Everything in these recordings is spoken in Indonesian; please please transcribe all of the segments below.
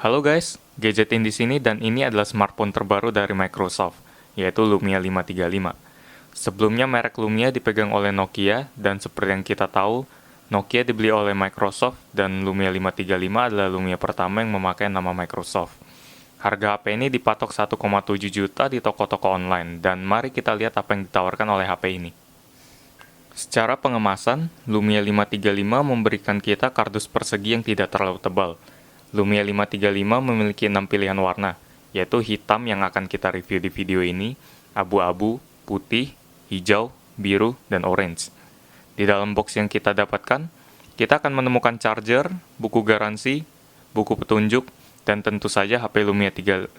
Halo guys, Gadgetin di sini dan ini adalah smartphone terbaru dari Microsoft, yaitu Lumia 535. Sebelumnya merek Lumia dipegang oleh Nokia dan seperti yang kita tahu, Nokia dibeli oleh Microsoft dan Lumia 535 adalah Lumia pertama yang memakai nama Microsoft. Harga HP ini dipatok 1,7 juta di toko-toko online dan mari kita lihat apa yang ditawarkan oleh HP ini. Secara pengemasan, Lumia 535 memberikan kita kardus persegi yang tidak terlalu tebal. Lumia 535 memiliki 6 pilihan warna, yaitu hitam yang akan kita review di video ini, abu-abu, putih, hijau, biru, dan orange. Di dalam box yang kita dapatkan, kita akan menemukan charger, buku garansi, buku petunjuk, dan tentu saja HP Lumia 535.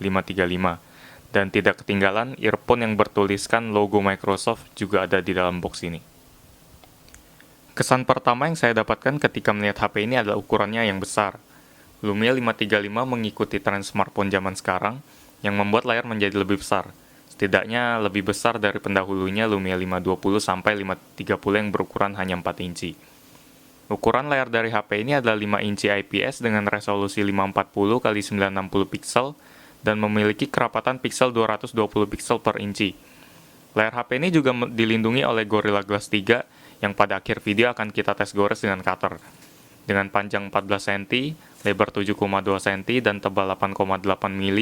Dan tidak ketinggalan, earphone yang bertuliskan logo Microsoft juga ada di dalam box ini. Kesan pertama yang saya dapatkan ketika melihat HP ini adalah ukurannya yang besar. Lumia 535 mengikuti tren smartphone zaman sekarang yang membuat layar menjadi lebih besar. Setidaknya lebih besar dari pendahulunya Lumia 520 sampai 530 yang berukuran hanya 4 inci. Ukuran layar dari HP ini adalah 5 inci IPS dengan resolusi 540 x 960 pixel dan memiliki kerapatan pixel 220 pixel per inci. Layar HP ini juga dilindungi oleh Gorilla Glass 3 yang pada akhir video akan kita tes gores dengan cutter. Dengan panjang 14 cm, lebar 7,2 cm, dan tebal 8,8 mm,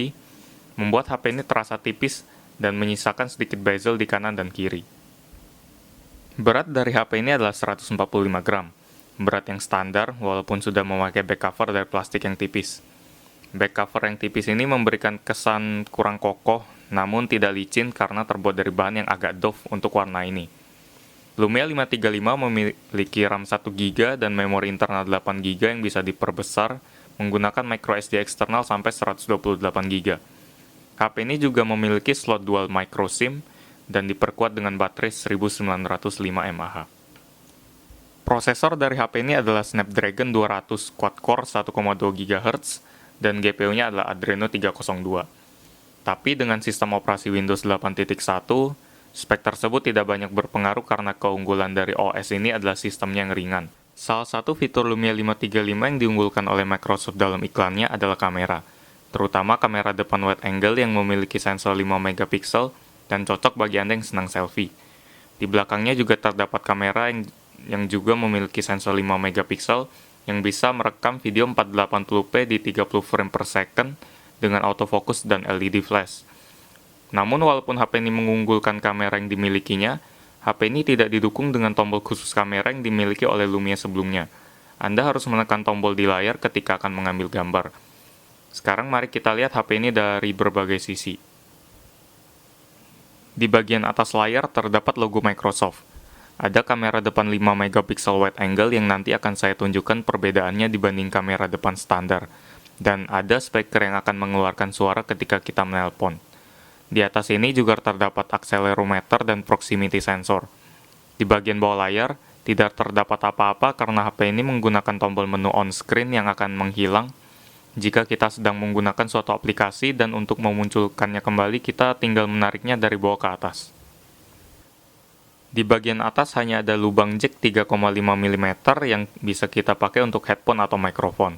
membuat HP ini terasa tipis dan menyisakan sedikit bezel di kanan dan kiri. Berat dari HP ini adalah 145 gram, berat yang standar walaupun sudah memakai back cover dari plastik yang tipis. Back cover yang tipis ini memberikan kesan kurang kokoh, namun tidak licin karena terbuat dari bahan yang agak doff untuk warna ini. Lumia 535 memiliki RAM 1GB dan memori internal 8GB yang bisa diperbesar menggunakan microSD eksternal sampai 128GB. HP ini juga memiliki slot dual micro SIM dan diperkuat dengan baterai 1905 mAh. Prosesor dari HP ini adalah Snapdragon 200 quad-core 1,2 GHz dan GPU-nya adalah Adreno 302. Tapi dengan sistem operasi Windows 8.1, spek tersebut tidak banyak berpengaruh karena keunggulan dari OS ini adalah sistemnya yang ringan. Salah satu fitur Lumia 535 yang diunggulkan oleh Microsoft dalam iklannya adalah kamera, terutama kamera depan wide angle yang memiliki sensor 5 megapiksel dan cocok bagi Anda yang senang selfie. Di belakangnya juga terdapat kamera yang juga memiliki sensor 5 megapiksel yang bisa merekam video 480p di 30 frame per second dengan autofocus dan LED flash. Namun walaupun HP ini mengunggulkan kamera yang dimilikinya, HP ini tidak didukung dengan tombol khusus kamera yang dimiliki oleh Lumia sebelumnya. Anda harus menekan tombol di layar ketika akan mengambil gambar. Sekarang mari kita lihat HP ini dari berbagai sisi. Di bagian atas layar terdapat logo Microsoft. Ada kamera depan 5 megapiksel wide angle yang nanti akan saya tunjukkan perbedaannya dibanding kamera depan standar. Dan ada speaker yang akan mengeluarkan suara ketika kita menelpon. Di atas ini juga terdapat accelerometer dan proximity sensor. Di bagian bawah layar, tidak terdapat apa-apa karena HP ini menggunakan tombol menu on-screen yang akan menghilang jika kita sedang menggunakan suatu aplikasi dan untuk memunculkannya kembali kita tinggal menariknya dari bawah ke atas. Di bagian atas hanya ada lubang jack 3,5 mm yang bisa kita pakai untuk headphone atau mikrofon.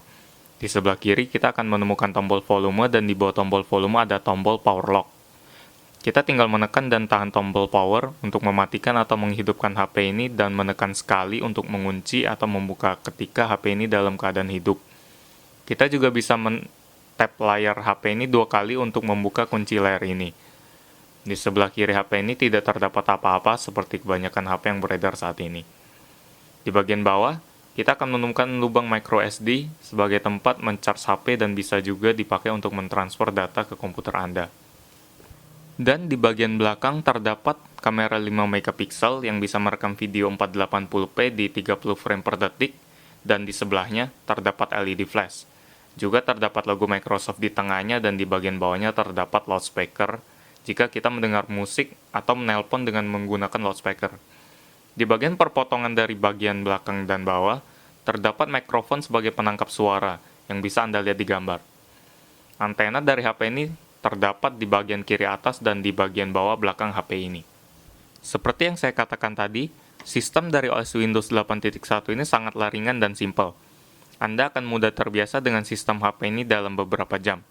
Di sebelah kiri kita akan menemukan tombol volume dan di bawah tombol volume ada tombol power lock. Kita tinggal menekan dan tahan tombol power untuk mematikan atau menghidupkan HP ini dan menekan sekali untuk mengunci atau membuka ketika HP ini dalam keadaan hidup. Kita juga bisa tap layar HP ini 2 kali untuk membuka kunci layar ini. Di sebelah kiri HP ini tidak terdapat apa-apa seperti kebanyakan HP yang beredar saat ini. Di bagian bawah, kita akan menemukan lubang microSD sebagai tempat mencharge HP dan bisa juga dipakai untuk mentransfer data ke komputer Anda. Dan di bagian belakang terdapat kamera 5 megapiksel yang bisa merekam video 480p di 30 frame per detik dan di sebelahnya terdapat LED flash. Juga terdapat logo Microsoft di tengahnya dan di bagian bawahnya terdapat loudspeaker jika kita mendengar musik atau menelpon dengan menggunakan loudspeaker. Di bagian perpotongan dari bagian belakang dan bawah terdapat mikrofon sebagai penangkap suara yang bisa Anda lihat di gambar. Antena dari HP ini terdapat di bagian kiri atas dan di bagian bawah belakang HP ini. Seperti yang saya katakan tadi, sistem dari OS Windows 8.1 ini sangatlah ringan dan simpel. Anda akan mudah terbiasa dengan sistem HP ini dalam beberapa jam.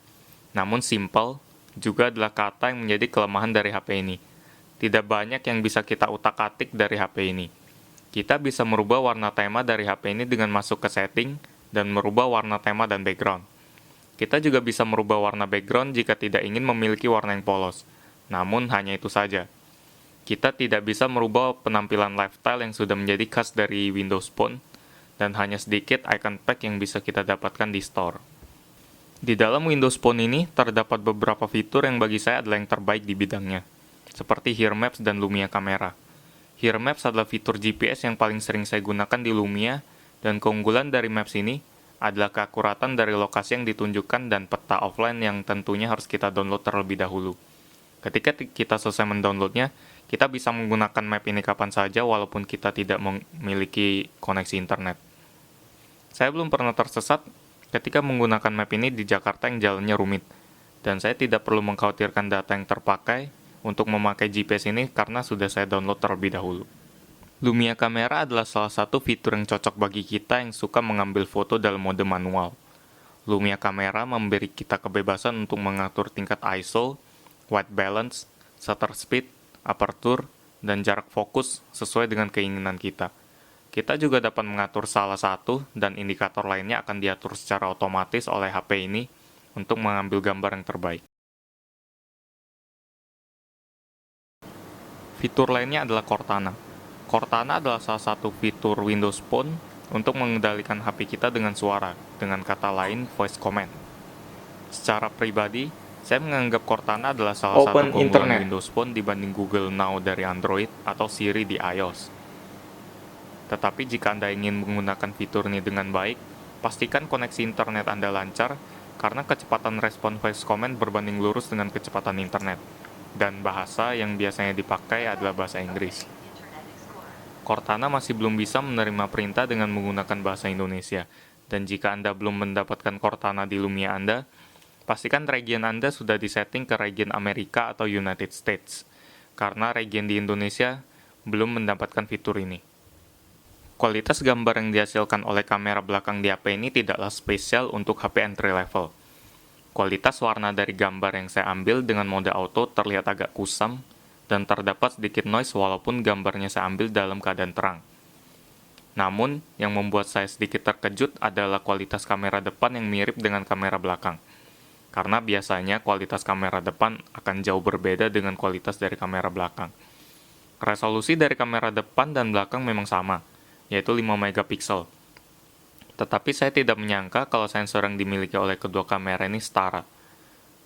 Namun simple juga adalah kata yang menjadi kelemahan dari HP ini. Tidak banyak yang bisa kita utak-atik dari HP ini. Kita bisa merubah warna tema dari HP ini dengan masuk ke setting dan merubah warna tema dan background. Kita juga bisa merubah warna background jika tidak ingin memiliki warna yang polos. Namun hanya itu saja. Kita tidak bisa merubah penampilan lifestyle yang sudah menjadi khas dari Windows Phone, dan hanya sedikit icon pack yang bisa kita dapatkan di store. Di dalam Windows Phone ini, terdapat beberapa fitur yang bagi saya adalah yang terbaik di bidangnya, seperti Here Maps dan Lumia Kamera. Here Maps adalah fitur GPS yang paling sering saya gunakan di Lumia, dan keunggulan dari Maps ini adalah keakuratan dari lokasi yang ditunjukkan dan peta offline yang tentunya harus kita download terlebih dahulu. Ketika kita selesai mendownloadnya, kita bisa menggunakan map ini kapan saja walaupun kita tidak memiliki koneksi internet. Saya belum pernah tersesat ketika menggunakan map ini di Jakarta yang jalannya rumit, dan saya tidak perlu mengkhawatirkan data yang terpakai untuk memakai GPS ini karena sudah saya download terlebih dahulu. Lumia Kamera adalah salah satu fitur yang cocok bagi kita yang suka mengambil foto dalam mode manual. Lumia Kamera memberi kita kebebasan untuk mengatur tingkat ISO, white balance, shutter speed, aperture, dan jarak fokus sesuai dengan keinginan kita. Kita juga dapat mengatur salah satu dan indikator lainnya akan diatur secara otomatis oleh HP ini untuk mengambil gambar yang terbaik. Fitur lainnya adalah Cortana. Cortana adalah salah satu fitur Windows Phone untuk mengendalikan HP kita dengan suara, dengan kata lain voice command. Secara pribadi, saya menganggap Cortana adalah salah satu keunggulan Windows Phone dibanding Google Now dari Android atau Siri di iOS. Tetapi jika Anda ingin menggunakan fitur ini dengan baik, pastikan koneksi internet Anda lancar karena kecepatan respon voice command berbanding lurus dengan kecepatan internet, dan bahasa yang biasanya dipakai adalah bahasa Inggris. Cortana masih belum bisa menerima perintah dengan menggunakan bahasa Indonesia, dan jika Anda belum mendapatkan Cortana di Lumia Anda, pastikan region Anda sudah disetting ke region Amerika atau United States, karena region di Indonesia belum mendapatkan fitur ini. Kualitas gambar yang dihasilkan oleh kamera belakang di HP ini tidaklah spesial untuk HP entry level. Kualitas warna dari gambar yang saya ambil dengan mode auto terlihat agak kusam, dan terdapat sedikit noise walaupun gambarnya saya ambil dalam keadaan terang. Namun, yang membuat saya sedikit terkejut adalah kualitas kamera depan yang mirip dengan kamera belakang. Karena biasanya kualitas kamera depan akan jauh berbeda dengan kualitas dari kamera belakang. Resolusi dari kamera depan dan belakang memang sama, yaitu 5 megapiksel. Tetapi saya tidak menyangka kalau sensor yang dimiliki oleh kedua kamera ini setara.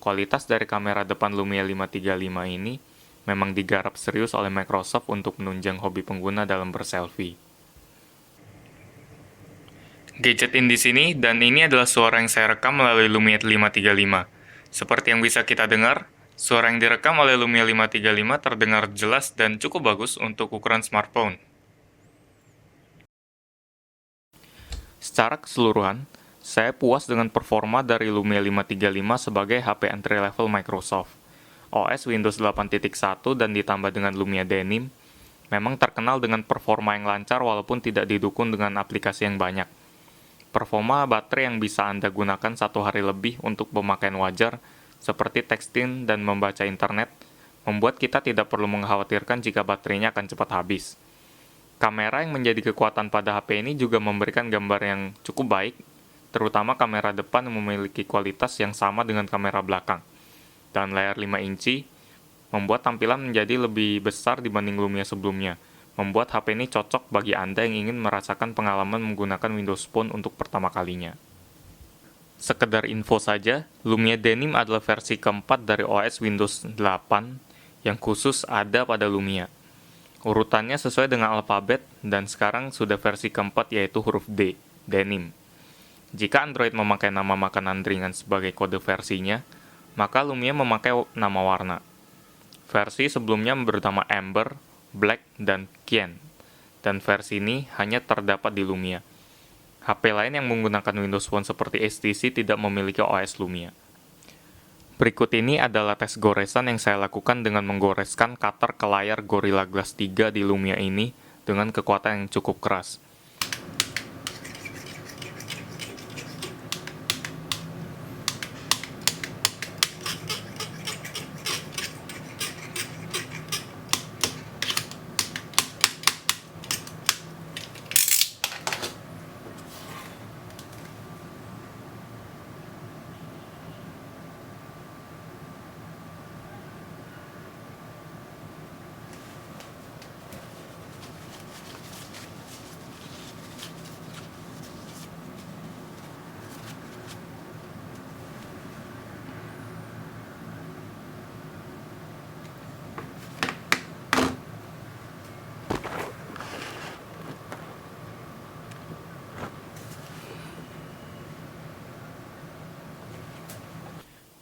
Kualitas dari kamera depan Lumia 535 ini memang digarap serius oleh Microsoft untuk menunjang hobi pengguna dalam berselfie. Gadget in di sini, dan ini adalah suara yang saya rekam melalui Lumia 535. Seperti yang bisa kita dengar, suara yang direkam oleh Lumia 535 terdengar jelas dan cukup bagus untuk ukuran smartphone. Secara keseluruhan, saya puas dengan performa dari Lumia 535 sebagai HP entry level Microsoft. OS Windows 8.1 dan ditambah dengan Lumia Denim memang terkenal dengan performa yang lancar walaupun tidak didukung dengan aplikasi yang banyak. Performa baterai yang bisa Anda gunakan 1 hari lebih untuk pemakaian wajar, seperti texting dan membaca internet, membuat kita tidak perlu mengkhawatirkan jika baterainya akan cepat habis. Kamera yang menjadi kekuatan pada HP ini juga memberikan gambar yang cukup baik, terutama kamera depan yang memiliki kualitas yang sama dengan kamera belakang. Dan layar 5 inci membuat tampilan menjadi lebih besar dibanding Lumia sebelumnya, membuat HP ini cocok bagi Anda yang ingin merasakan pengalaman menggunakan Windows Phone untuk pertama kalinya. Sekedar info saja, Lumia Denim adalah versi keempat dari OS Windows 8 yang khusus ada pada Lumia. Urutannya sesuai dengan alfabet, dan sekarang sudah versi keempat yaitu huruf D, Denim. Jika Android memakai nama makanan ringan sebagai kode versinya, maka Lumia memakai nama warna. Versi sebelumnya bernama Amber, Black, dan Cyan, dan versi ini hanya terdapat di Lumia. HP lain yang menggunakan Windows Phone seperti HTC tidak memiliki OS Lumia. Berikut ini adalah tes goresan yang saya lakukan dengan menggoreskan cutter ke layar Gorilla Glass 3 di Lumia ini dengan kekuatan yang cukup keras.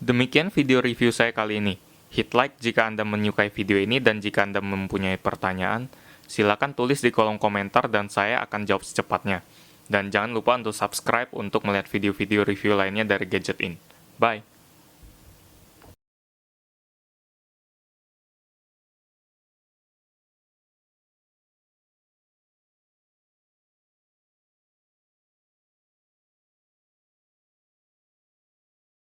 Demikian video review saya kali ini. Hit like jika Anda menyukai video ini dan jika Anda mempunyai pertanyaan, silakan tulis di kolom komentar dan saya akan jawab secepatnya. Dan jangan lupa untuk subscribe untuk melihat video-video review lainnya dari Gadget In. Bye!